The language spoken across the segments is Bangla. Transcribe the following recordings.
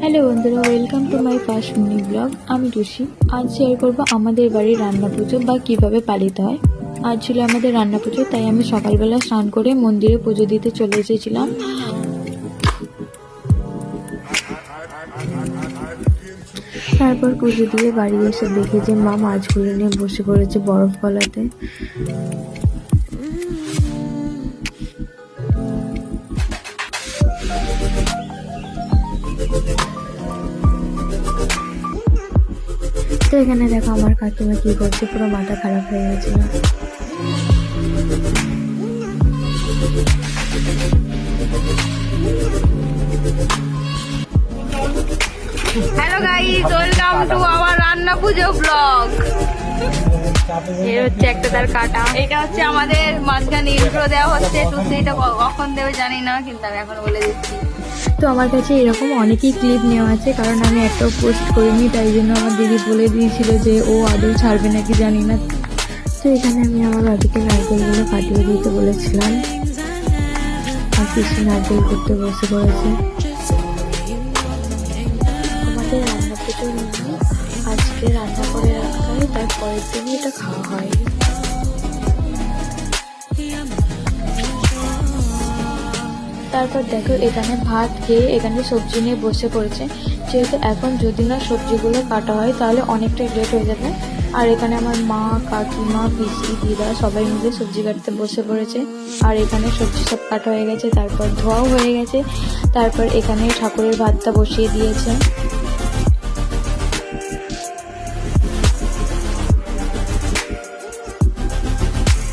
হ্যালো বন্ধুরা, welcome to my first mini blog. আমি টুসি। আজ শেয়ার করবো আমাদের বাড়ির রান্না পুজো বা কিভাবে পালিত হয়। আজ ছিল আমাদের রান্না পুজো, তাই আমি সকালবেলা স্নান করে মন্দিরে পুজো দিতে চলে এসেছিলাম। তারপর পুজো দিয়ে বাড়ি এসে দেখি যে মা মাছগুলো নিয়ে বসে পড়েছে বরফ গলাতে। তো এখানে দেখো আমার কাকিমা কি করছে, পুরো মাথা খারাপ হয়ে গেছিল। Hello guys, welcome to our রান্না পুজো ব্লগ। এর হচ্ছে একটা তার কাটা, এটা হচ্ছে আমাদের মাঝখানে ইন্ট্রো দেওয়া হচ্ছে। তুই এটা কখন দেবে জানি না, কিন্তু আমি এখন বলে দিচ্ছি। তো আমার কাছে এরকম অনেকই ক্লিপ নেওয়া আছে, কারণ আমি একটাও পোস্ট করিনি, তাই জন্য আমার দিদি বলে দিয়েছিল যে ও আদৌ ছাড়বে নাকি জানি না। তো এখানে আমি আমার ভাবিকে নারকেলগুলো ফাটিয়ে দিতে বলেছিলাম, আর কিছু নারকেল করতে বসে পড়েছে। আমাদের রান্না পুজো নিয়ে আজকে রান্না করে রাখা হয়, তারপরের দিনই এটা খাওয়া হয়। তারপর দেখো এখানে ভাত খেয়ে এখানে সবজি নিয়ে বসে পড়েছে। যেহেতু এখন যদি না সবজিগুলো কাটা হয় তাহলে অনেকটাই লেট হয়ে যাবে। আর এখানে আমার মা, কাকিমা, পিসি, দিদা সবাই মিলে সবজি কাটতে বসে পড়েছে। আর এখানে সবজি সব কাটা হয়ে গেছে, তারপর ধোয়াও হয়ে গেছে। তারপর এখানে ঠাকুরের ভাতটা বসিয়ে দিয়েছে।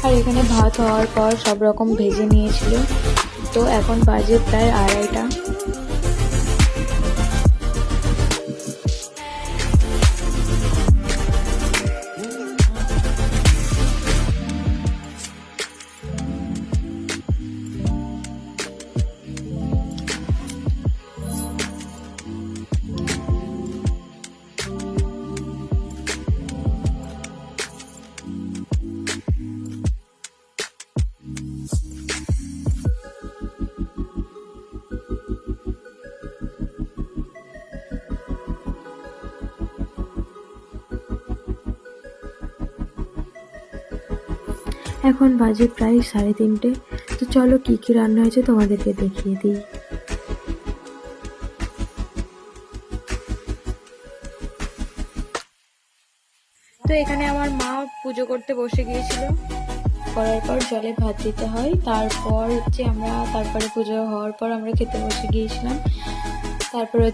আর এখানে ভাত হওয়ার পর সব রকম ভেজে নিয়েছিল। তো এখন বাজে প্রায় 2:30টা। এখন বাজে প্রায় 3:30। তো চলো কি কি রান্না হয়েছে তোমাদেরকে দেখিয়ে দিই। তো এখানে আমার মা পুজো করতে বসে গিয়েছিল। করার পর জলে ভাত দিতে হয়, তারপর হচ্ছে তারপরে পুজো হওয়ার পর আমরা খেতে বসে গিয়েছিলাম। তারপরে